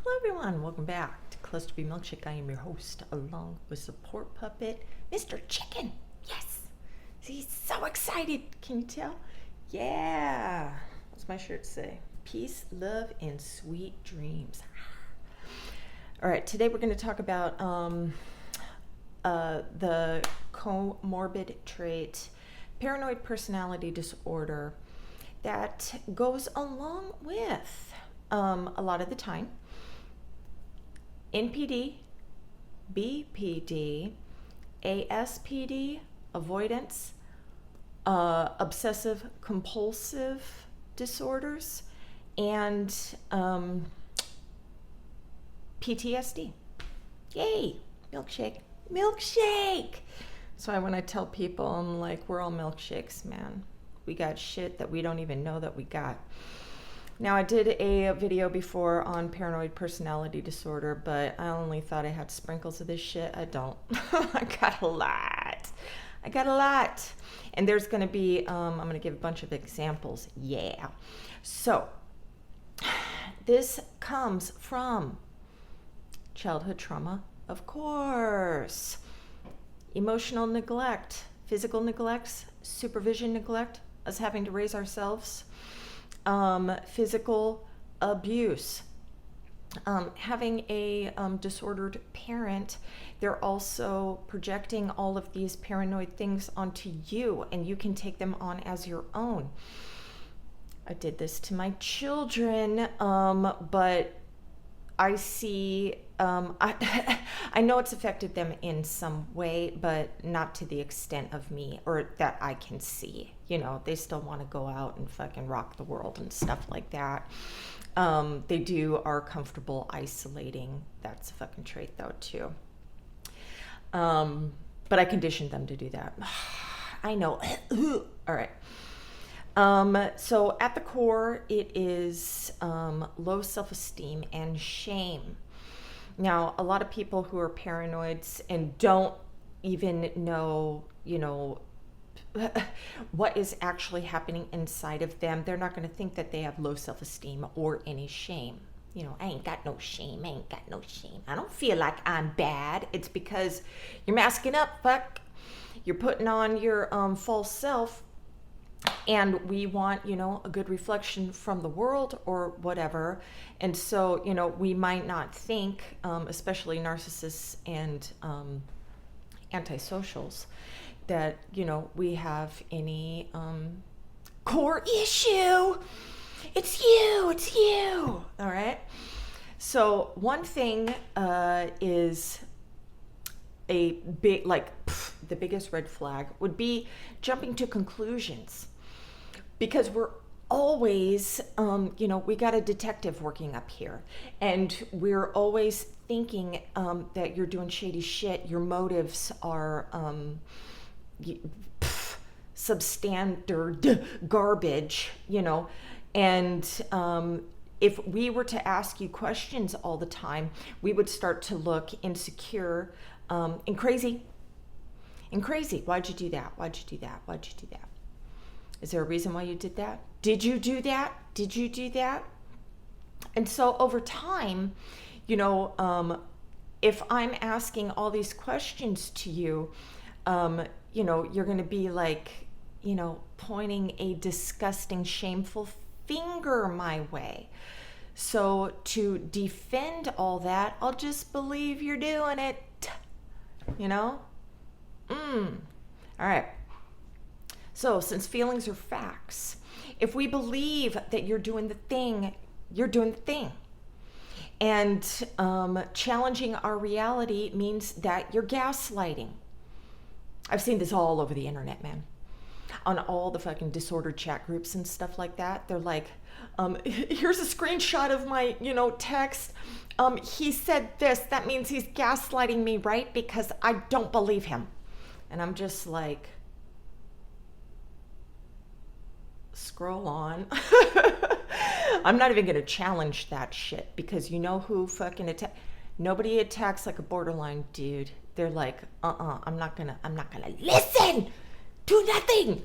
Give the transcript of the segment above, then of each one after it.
Hello everyone, welcome back to Clusterbmilkshake. I am your host, along with support puppet, Mr. Chicken. Yes, he's so excited. Can you tell? Yeah. What's my shirt say? Peace, love, and sweet dreams. All right, today we're going to talk about the comorbid trait, paranoid personality disorder, that goes along with a lot of the time NPD, BPD, ASPD, avoidance, obsessive compulsive disorders, and PTSD. Yay, milkshake, milkshake. So when I tell people, I'm like, we're all milkshakes, man. We got shit that we don't even know that we got. Now, I did a video before on paranoid personality disorder, but I only thought I had sprinkles of this shit. I don't. I got a lot. And there's going to be, I'm going to give a bunch of examples. Yeah. So, this comes from childhood trauma, of course. Emotional neglect, physical neglect, supervision neglect, us having to raise ourselves. Physical abuse, having a disordered parent. They're also projecting all of these paranoid things onto you, and you can take them on as your own. I did this to my children, but I see, I know it's affected them in some way, but not to the extent of me, or that I can see. You know, they still want to go out and fucking rock the world and stuff like that. They are comfortable isolating. That's a fucking trait though too. But I conditioned them to do that. I know. All right. So at the core, it is low self-esteem and shame. Now, a lot of people who are paranoids and don't even know, what is actually happening inside of them, they're not going to think that they have low self-esteem or any shame. I ain't got no shame. I don't feel like I'm bad. It's because you're masking up, fuck. You're putting on your false self. And we want, a good reflection from the world or whatever. And so, we might not think, especially narcissists and antisocials, that, we have any core issue. It's you. All right. So one thing is a big, the biggest red flag would be jumping to conclusions. Because we're always, we got a detective working up here, and we're always thinking that you're doing shady shit. Your motives are substandard garbage, and if we were to ask you questions all the time, we would start to look insecure and crazy. Why'd you do that? Is there a reason why you did that? Did you do that? And so over time, if I'm asking all these questions to you, you're going to be like, pointing a disgusting, shameful finger my way. So to defend all that, I'll just believe you're doing it. All right. So, since feelings are facts, if we believe that you're doing the thing, you're doing the thing. And challenging our reality means that you're gaslighting. I've seen this all over the internet, man. On all the fucking disordered chat groups and stuff like that. They're like, here's a screenshot of my, text. He said this. That means he's gaslighting me, right? Because I don't believe him. And I'm just like, scroll on. I'm not even going to challenge that shit, because you know who fucking nobody attacks like a borderline dude. They're like, I'm not gonna listen, do nothing.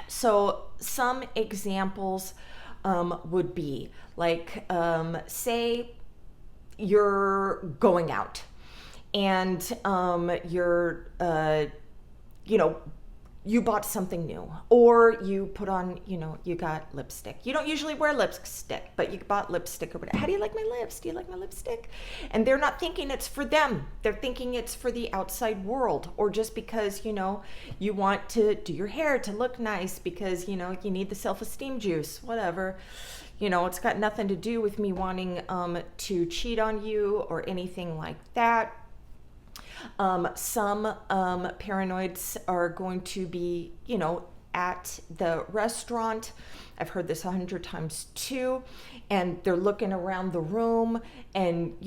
So some examples would be like, say you're going out and you're, you bought something new, or you put on, you got lipstick. You don't usually wear lipstick, but you bought lipstick or whatever. How do you like my lips? Do you like my lipstick? And they're not thinking it's for them. They're thinking it's for the outside world, or just because, you want to do your hair to look nice because, you need the self-esteem juice, whatever. It's got nothing to do with me wanting to cheat on you or anything like that. Some paranoids are going to be, at the restaurant. I've heard this 100 times too. And they're looking around the room and,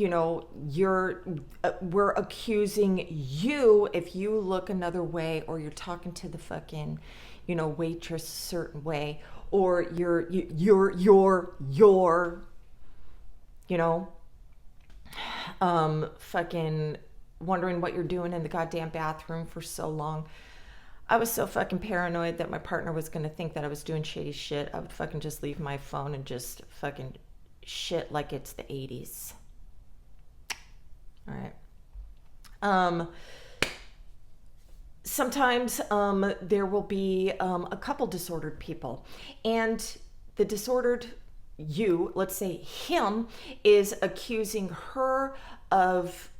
we're accusing you if you look another way, or you're talking to the fucking, waitress a certain way, or you're fucking wondering what you're doing in the goddamn bathroom for so long. I was so fucking paranoid that my partner was going to think that I was doing shady shit. I would fucking just leave my phone and just fucking shit like it's the 80s. All right. Sometimes there will be a couple disordered people, and the disordered let's say him, is accusing her of,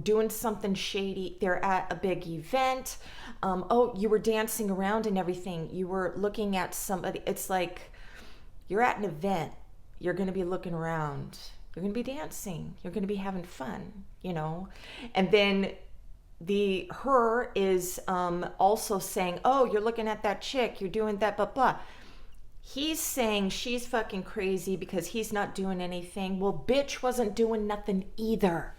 doing something shady. They're at a big event. Oh, you were dancing around and everything. You were looking at somebody. It's like, you're at an event. You're going to be looking around. You're going to be dancing. You're going to be having fun, And then her is also saying, oh, you're looking at that chick. You're doing that, blah, blah. He's saying she's fucking crazy because he's not doing anything. Well, bitch wasn't doing nothing either.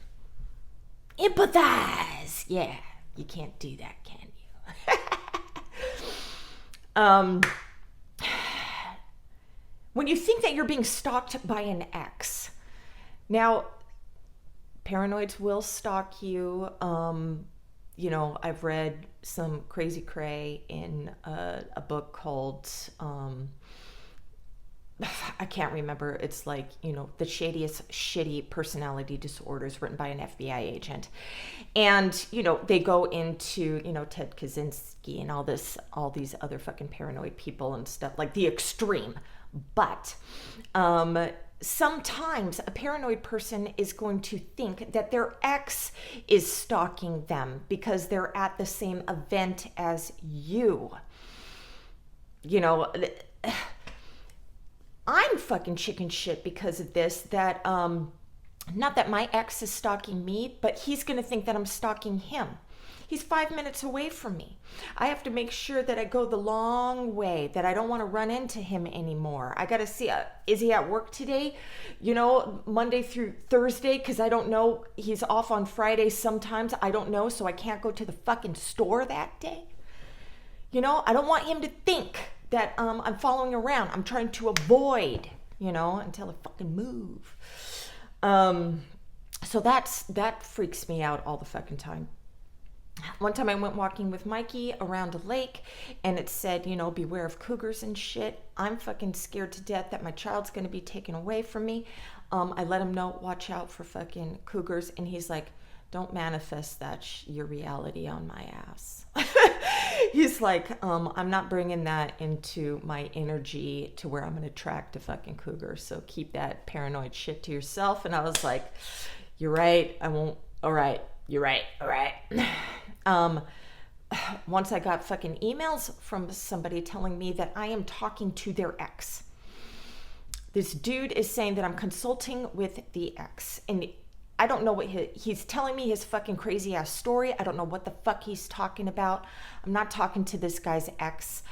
Empathize. Yeah, you can't do that, can you? When you think that you're being stalked by an ex. Now, paranoids will stalk you. I've read some crazy cray in a book called... I can't remember. It's like, the shadiest shitty personality disorders, written by an FBI agent. And, they go into, Ted Kaczynski and all these other fucking paranoid people and stuff, like the extreme. But sometimes a paranoid person is going to think that their ex is stalking them because they're at the same event as you. I'm fucking chicken shit because of this, that, not that my ex is stalking me, but he's going to think that I'm stalking him. He's 5 minutes away from me. I have to make sure that I go the long way, that I don't want to run into him anymore. I got to see, is he at work today? Monday through Thursday, because I don't know. He's off on Friday sometimes. I don't know, so I can't go to the fucking store that day. I don't want him to think that I'm following around. I'm trying to avoid, until I fucking move. So that freaks me out all the fucking time. One time I went walking with Mikey around a lake, and it said, beware of cougars and shit. I'm fucking scared to death that my child's going to be taken away from me. I let him know, watch out for fucking cougars. And he's like, don't manifest that your reality on my ass. He's like, I'm not bringing that into my energy to where I'm going to attract a fucking cougar. So keep that paranoid shit to yourself. And I was like, you're right. I won't. All right. You're right. All right. Once I got fucking emails from somebody telling me that I am talking to their ex. This dude is saying that I'm consulting with the ex. And I don't know what he's telling me, his fucking crazy ass story. I don't know what the fuck he's talking about. I'm not talking to this guy's ex.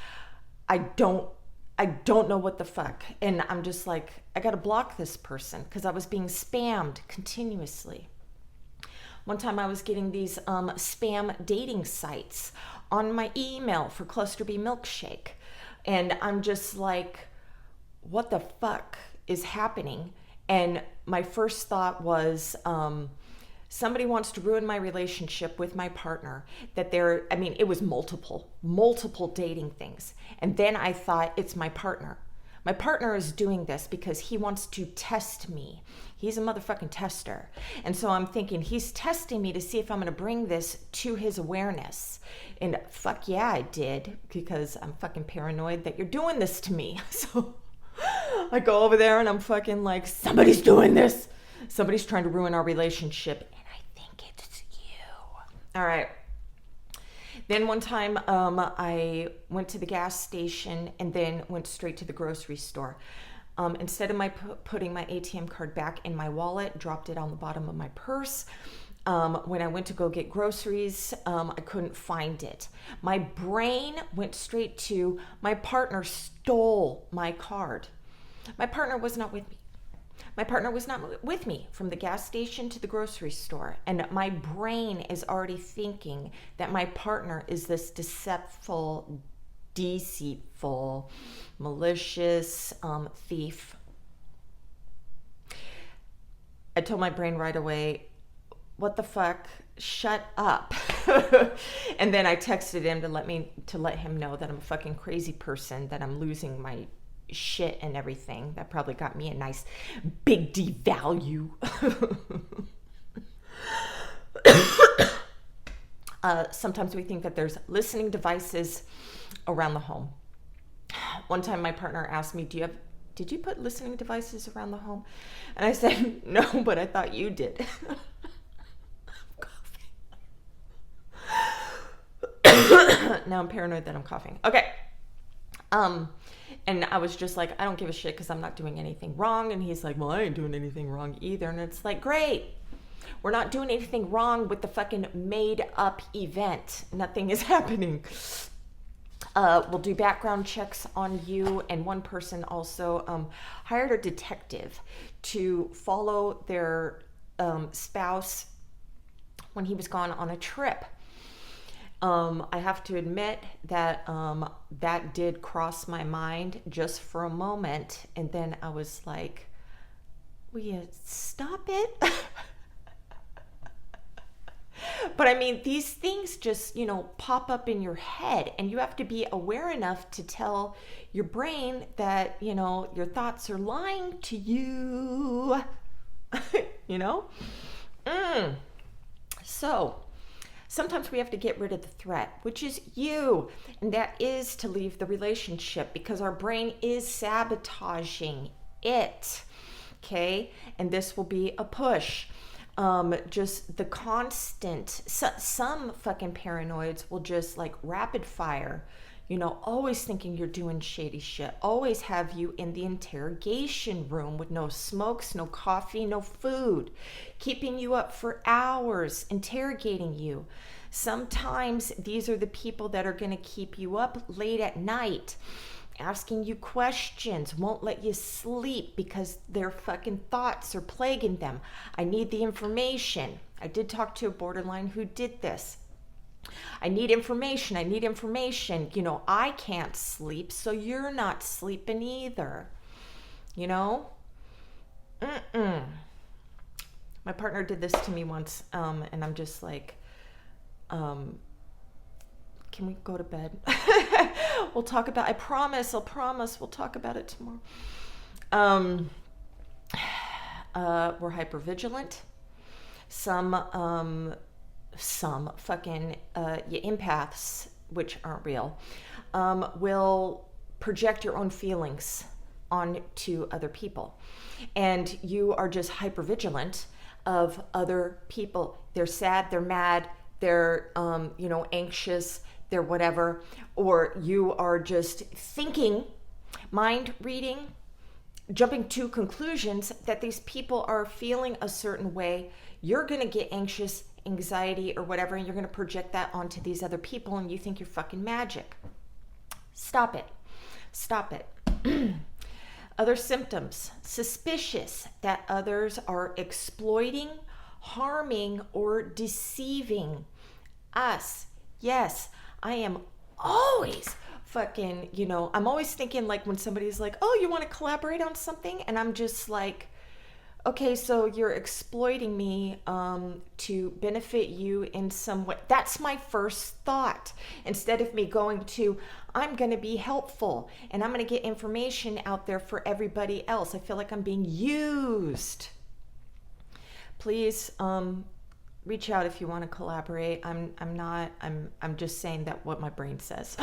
I don't know what the fuck. And I'm just like, I got to block this person because I was being spammed continuously. One time I was getting these spam dating sites on my email for clusterbmilkshake. And I'm just like, what the fuck is happening? And my first thought was, somebody wants to ruin my relationship with my partner. It was multiple dating things. And then I thought, it's my partner. My partner is doing this because he wants to test me. He's a motherfucking tester. And so I'm thinking he's testing me to see if I'm going to bring this to his awareness. And fuck yeah, I did, because I'm fucking paranoid that you're doing this to me. So I go over there and I'm fucking like, somebody's doing this. Somebody's trying to ruin our relationship. And I think it's you. All right. Then one time I went to the gas station and then went straight to the grocery store. Instead of putting my ATM card back in my wallet, dropped it on the bottom of my purse. When I went to go get groceries, I couldn't find it. My brain went straight to, my partner stole my card. My partner was not with me. My partner was not with me from the gas station to the grocery store. And my brain is already thinking that my partner is this deceitful, malicious thief. I told my brain right away, what the fuck? Shut up. And then I texted him to let him know that I'm a fucking crazy person, that I'm losing my shit and everything. That probably got me a nice big D value. Sometimes we think that there's listening devices around the home. One time my partner asked me, did you put listening devices around the home? And I said, no, but I thought you did. Now I'm paranoid that I'm coughing. Okay. And I was just like, I don't give a shit because I'm not doing anything wrong. And he's like, well, I ain't doing anything wrong either. And it's like, great. We're not doing anything wrong with the fucking made up event. Nothing is happening. We'll do background checks on you. And one person also hired a detective to follow their spouse when he was gone on a trip. I have to admit that that did cross my mind just for a moment. And then I was like, will you stop it? But I mean, these things just, pop up in your head, and you have to be aware enough to tell your brain that, your thoughts are lying to you, So sometimes we have to get rid of the threat, which is you, and that is to leave the relationship, because our brain is sabotaging it, okay? And this will be a push. Just the constant, some fucking paranoids will just like rapid fire, always thinking you're doing shady shit, always have you in the interrogation room with no smokes, no coffee, no food, keeping you up for hours, interrogating you. Sometimes these are the people that are going to keep you up late at night, asking you questions, won't let you sleep because their fucking thoughts are plaguing them. I need the information. I did talk to a borderline who did this. I need information. I can't sleep, so you're not sleeping either. My partner did this to me once, and I'm just like, can we go to bed? We'll talk about, I'll promise, we'll talk about it tomorrow. We're hypervigilant. Some fucking empaths, which aren't real, will project your own feelings onto other people. And you are just hypervigilant of other people. They're sad, they're mad, they're, anxious, they're whatever, or you are just thinking, mind reading, jumping to conclusions that these people are feeling a certain way. You're going to get anxious, anxiety, or whatever, and you're going to project that onto these other people, and you think you're fucking magic. Stop it. Other symptoms: suspicious that others are exploiting, harming, or deceiving us. Yes, I am always fucking, I'm always thinking, like, when somebody's like, oh, you want to collaborate on something? And I'm just like, Okay, so you're exploiting me to benefit you in some way. That's my first thought. Instead of me going to, I'm going to be helpful and I'm going to get information out there for everybody else. I feel like I'm being used. Please reach out if you want to collaborate. I'm just saying that what my brain says.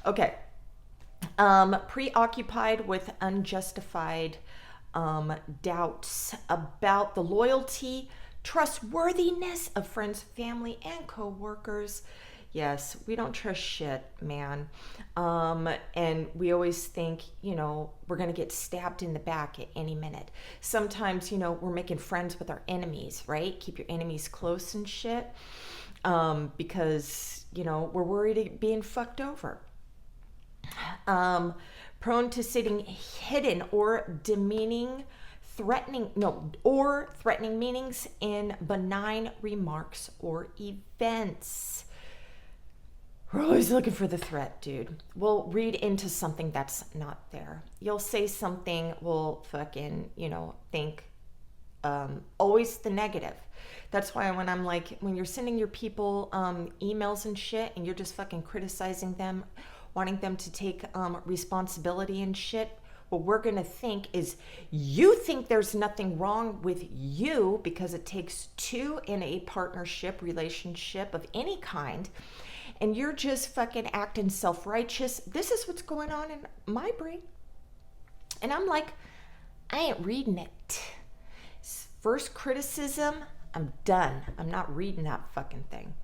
Okay. Preoccupied with unjustified doubts about the loyalty, trustworthiness of friends, family, and co-workers. Yes, we don't trust shit, man. And we always think, we're going to get stabbed in the back at any minute. Sometimes, we're making friends with our enemies, right? Keep your enemies close and shit. Because, we're worried of being fucked over. Prone to sitting hidden or demeaning, threatening meanings in benign remarks or events. We're always looking for the threat, dude. We'll read into something that's not there. You'll say something, we'll fucking, think always the negative. That's why when you're sending your people emails and shit and you're just fucking criticizing them, wanting them to take responsibility and shit, what we're going to think is you think there's nothing wrong with you because it takes two in a partnership, relationship of any kind, and you're just fucking acting self-righteous. This is what's going on in my brain. And I'm like, I ain't reading it. First criticism, I'm done. I'm not reading that fucking thing.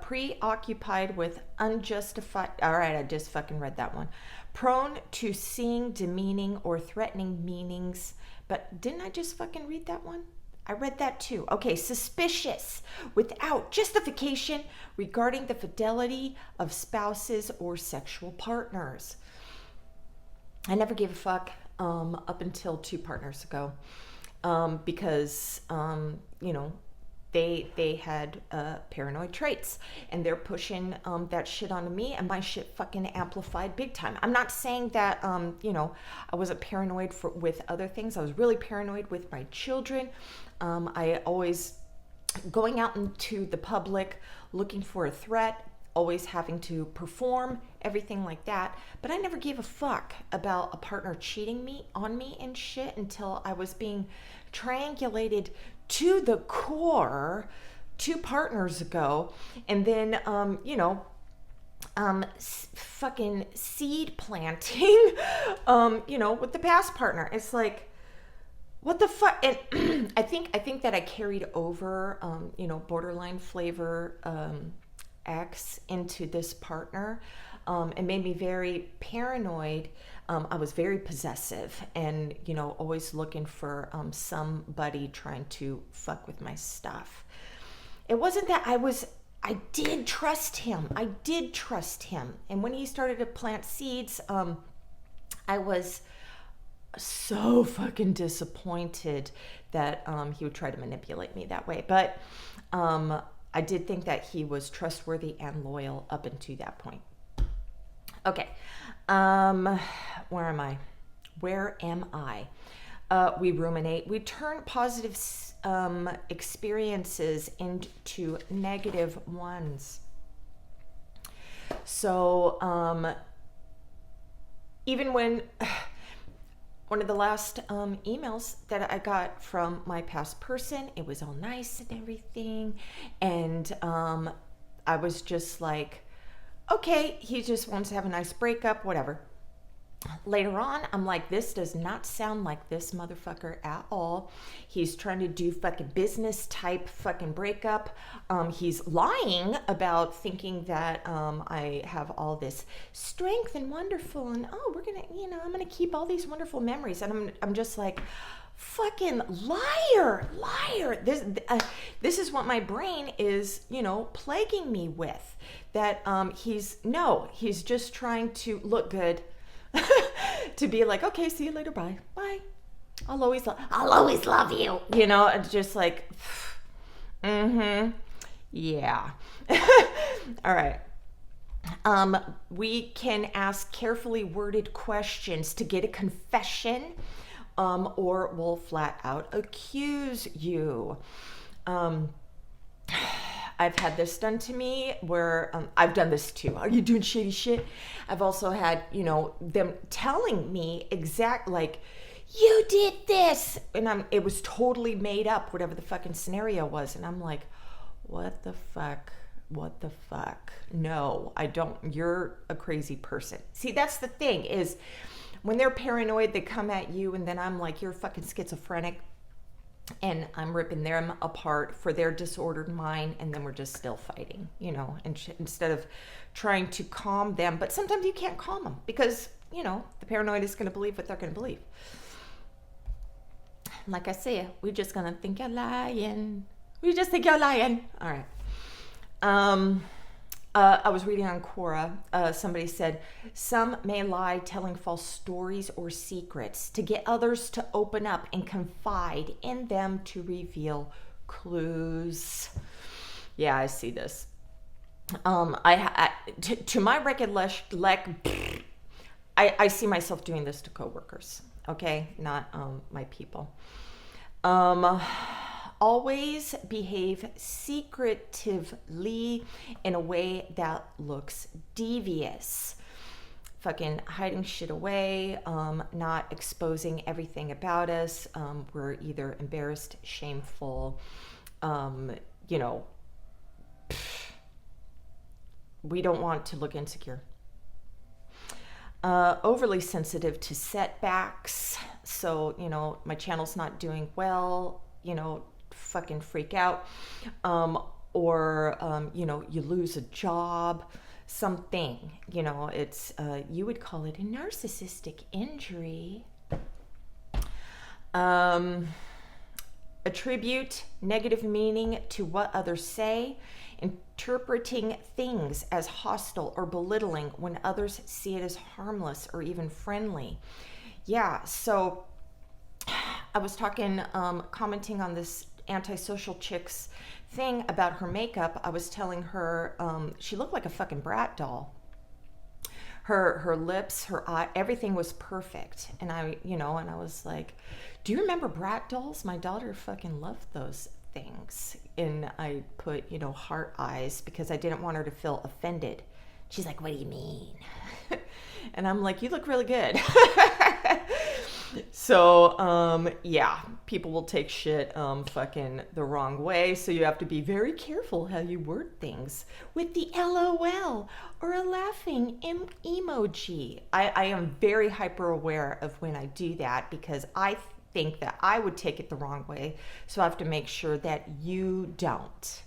Preoccupied with unjustified, all right, I just fucking read that one. Prone to seeing demeaning or threatening meanings, but didn't I just fucking read that one? I read that too. Okay, suspicious without justification regarding the fidelity of spouses or sexual partners. I never gave a fuck up until 2 partners ago because, they had paranoid traits and they're pushing that shit onto me, and my shit fucking amplified big time. I'm not saying that, I wasn't paranoid with other things. I was really paranoid with my children. I always going out into the public looking for a threat, always having to perform, everything like that. But I never gave a fuck about a partner cheating on me and shit until I was being triangulated to the core 2 partners ago. And then, fucking seed planting, with the past partner. It's like, what the fuck? And I think that I carried over, borderline flavor, X into this partner. It made me very paranoid. I was very possessive and, always looking for somebody trying to fuck with my stuff. It wasn't that I did trust him. And when he started to plant seeds, I was so fucking disappointed that he would try to manipulate me that way. But I did think that he was trustworthy and loyal up until that point. Okay. Where am I? We ruminate. We turn positive experiences into negative ones. So even when one of the last emails that I got from my past person, it was all nice and everything. And I was just like, okay, he just wants to have a nice breakup, whatever. Later on, I'm like, this does not sound like this motherfucker at all. He's trying to do fucking business type fucking breakup. He's lying about thinking that I have all this strength and wonderful, and we're gonna, I'm gonna keep all these wonderful memories. And I'm just like, fucking liar. This is what my brain is, plaguing me with. That he's just trying to look good. To be like, okay, see you later, bye. I'll always love you. It's just like, yeah. All right. We can ask carefully worded questions to get a confession, or we'll flat out accuse you. I've had this done to me where I've done this too. Are you doing shady shit? I've also had, them telling me like, you did this. And it was totally made up, whatever the fucking scenario was. And I'm like, what the fuck? What the fuck? No, I don't. You're a crazy person. See, that's the thing is when they're paranoid, they come at you and then I'm like, you're fucking schizophrenic. And I'm ripping them apart for their disordered mind, and then we're just still fighting, and instead of trying to calm them. But sometimes you can't calm them because, the paranoid is going to believe what they're going to believe. Like I say, we're just going to think you're lying. We just think you're lying. All right. I was reading on Quora, somebody said, some may lie telling false stories or secrets to get others to open up and confide in them to reveal clues. Yeah, I see this. To my recollection, I see myself doing this to coworkers, okay? Not my people. Always behave secretively in a way that looks devious. Fucking hiding shit away, not exposing everything about us. We're either embarrassed, shameful, we don't want to look insecure. Overly sensitive to setbacks. So, my channel's not doing well, fucking freak out, or you lose a job, something, it's you would call it a narcissistic injury. Attribute negative meaning to what others say, interpreting things as hostile or belittling when others see it as harmless or even friendly. Yeah, so I was commenting on this antisocial chick's thing about her makeup. I was telling her she looked like a fucking brat doll. Her lips, her eye, everything was perfect. And I was like, do you remember brat dolls? My daughter fucking loved those things. And I put, heart eyes because I didn't want her to feel offended. She's like, what do you mean? And I'm like, you look really good. So, yeah, people will take shit fucking the wrong way. So you have to be very careful how you word things with the LOL or a laughing emoji. I am very hyper aware of when I do that because I think that I would take it the wrong way. So I have to make sure that you don't.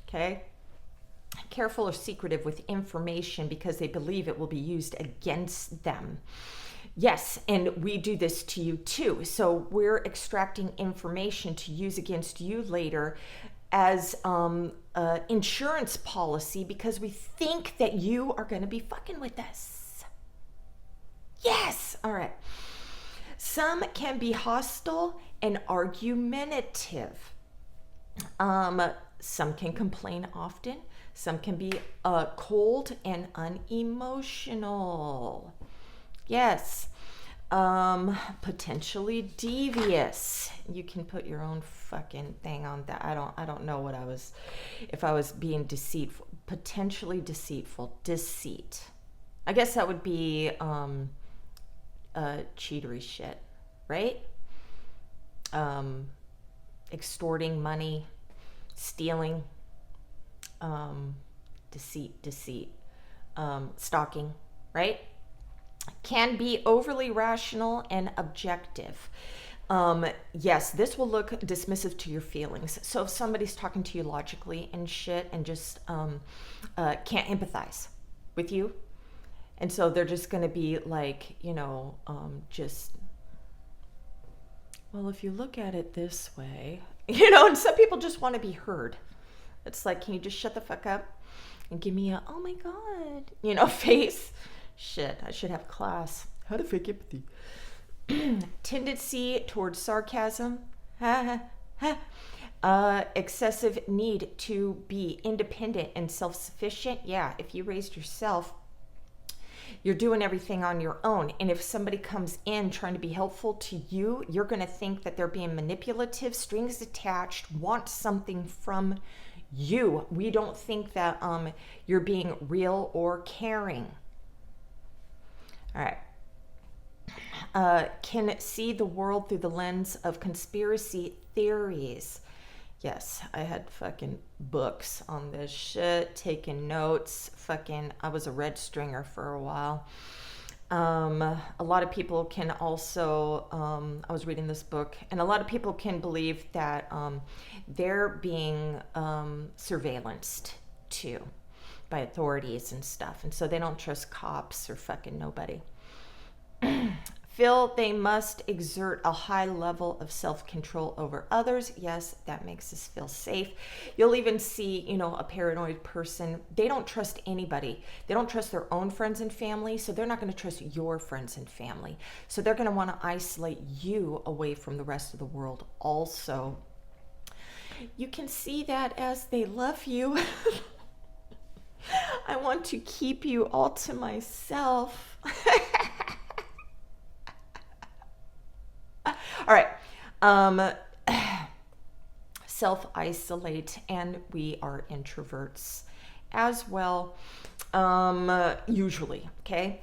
Okay? Careful or secretive with information because they believe it will be used against them. Yes, and we do this to you too. So we're extracting information to use against you later as insurance policy because we think that you are going to be fucking with us. Yes. All right. Some can be hostile and argumentative. Some can complain often. Some can be cold and unemotional. Yes. Potentially devious. You can put your own fucking thing on that. I don't know if I was being deceitful. Potentially deceitful. Deceit. I guess that would be cheatery shit, right? Extorting money, stealing, deceit, stalking, right? Can be overly rational and objective. Yes, this will look dismissive to your feelings. So if somebody's talking to you logically and shit and just can't empathize with you, and so they're just going to be like, just, well, if you look at it this way, and some people just want to be heard. It's like, can you just shut the fuck up and give me a, oh my God, face? Shit, I should have class. How to fake empathy. Tendency towards sarcasm. Excessive need to be independent and self-sufficient. Yeah, if you raised yourself, you're doing everything on your own. And if somebody comes in trying to be helpful to you, you're going to think that they're being manipulative, strings attached, want something from you. We don't think that you're being real or caring. All right. Can see the world through the lens of conspiracy theories. Yes, I had fucking books on this shit, taking notes. I was a red stringer for a while. A lot of people can also, I was reading this book, and a lot of people can believe that they're being surveillanced too by authorities and stuff. And so they don't trust cops or fucking nobody. Feel they must exert a high level of self-control over others. Yes, that makes us feel safe. You'll even see, a paranoid person. They don't trust anybody. They don't trust their own friends and family, so they're not going to trust your friends and family. So they're going to want to isolate you away from the rest of the world also. You can see that as they love you. I want to keep you all to myself. All right. Self-isolate, and we are introverts as well, usually, okay?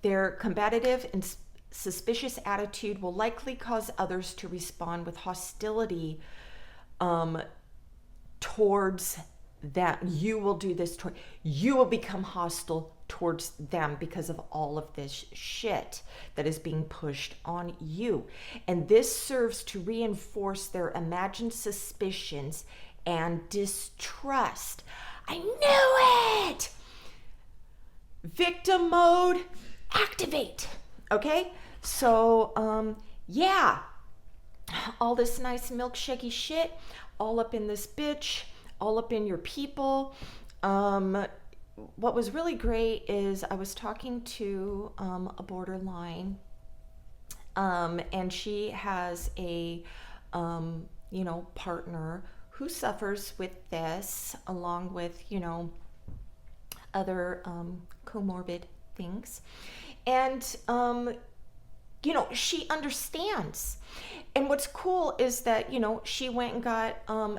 Their combative and suspicious attitude will likely cause others to respond with hostility towards that. You will do this you will become hostile towards them because of all of this shit that is being pushed on you. And this serves to reinforce their imagined suspicions and distrust. I knew it! Victim mode, activate. Okay? So, yeah. All this nice milkshakey shit, all up in this bitch, all up in your people. What was really great is I was talking to a borderline, and she has a partner who suffers with this, along with other comorbid things, and she understands. And what's cool is that, she went and got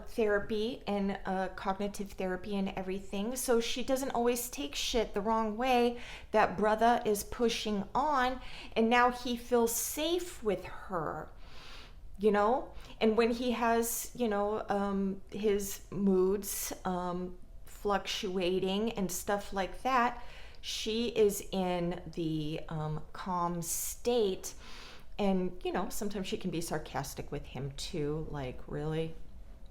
therapy and cognitive therapy and everything. So she doesn't always take shit the wrong way that brother is pushing on. And now he feels safe with her, And when he has, his moods fluctuating and stuff like that, she is in the calm state. And, sometimes she can be sarcastic with him too. Like, really?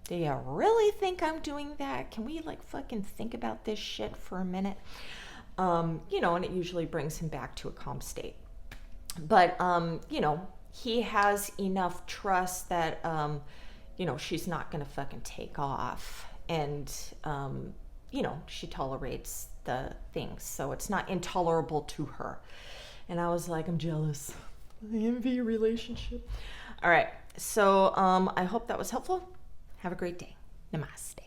Do you really think I'm doing that? Can we fucking think about this shit for a minute? And it usually brings him back to a calm state. But, he has enough trust that, she's not going to fucking take off. And, she tolerates the things. So it's not intolerable to her. And I was like, I'm jealous. I envy your relationship. All right. So I hope that was helpful. Have a great day. Namaste.